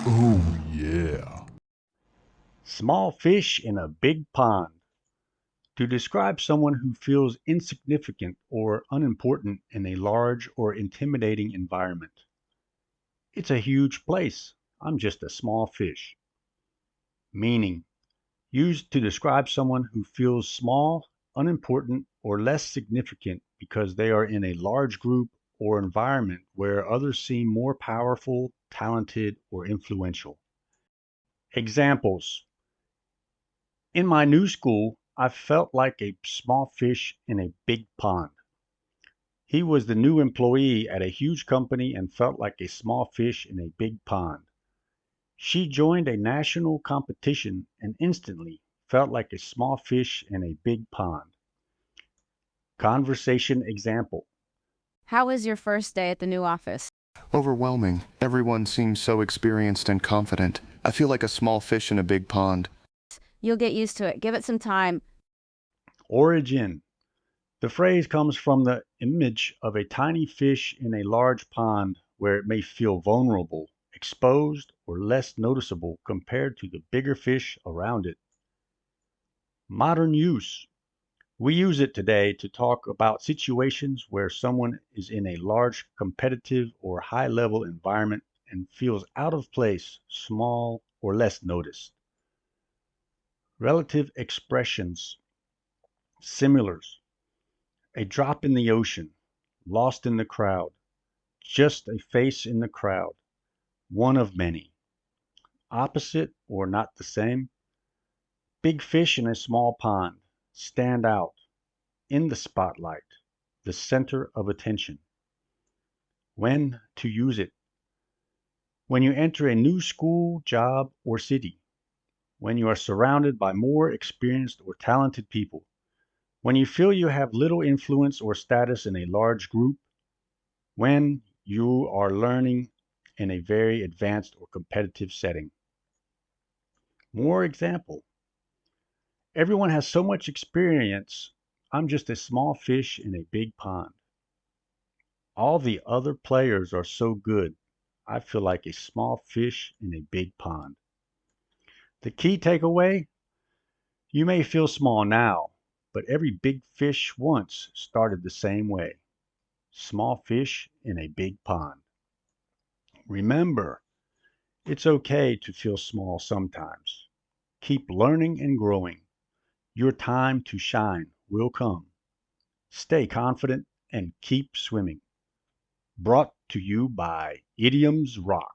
Oh, yeah. Small fish in a big pond. To describe someone who feels insignificant or unimportant in a large or intimidating environment. It's a huge place. I'm just a small fish. Meaning, used to describe someone who feels small, unimportant, or less significant because they are in a large group or environment where others seem more powerful, talented, or influential. Examples. In my new school, I felt like a small fish in a big pond. He was the new employee at a huge company and felt like a small fish in a big pond. She joined a national competition and instantly felt like a small fish in a big pond. Conversation example. How was your first day at the new office? Overwhelming. Everyone seems so experienced and confident. I feel like a small fish in a big pond. You'll get used to it. Give it some time. Origin. The phrase comes from the image of a tiny fish in a large pond where it may feel vulnerable, exposed, or less noticeable compared to the bigger fish around it. Modern use. We use it today to talk about situations where someone is in a large competitive or high level environment and feels out of place, small, or less noticed. Relative expressions. Similars. A drop in the ocean, lost in the crowd, just a face in the crowd, one of many. Opposite or not the same. Big fish in a small pond, stand out, in the spotlight, the center of attention. When to use it. When you enter a new school, job, or city. When you are surrounded by more experienced or talented people. When you feel you have little influence or status in a large group. When you are learning in a very advanced or competitive setting. More example. Everyone has so much experience. I'm just a small fish in a big pond. All the other players are so good. I feel like a small fish in a big pond. The key takeaway. You may feel small now, but every big fish once started the same way. Small fish in a big pond. Remember, it's okay to feel small sometimes. Keep learning and growing. Your time to shine will come. Stay confident and keep swimming. Brought to you by Idioms Rock.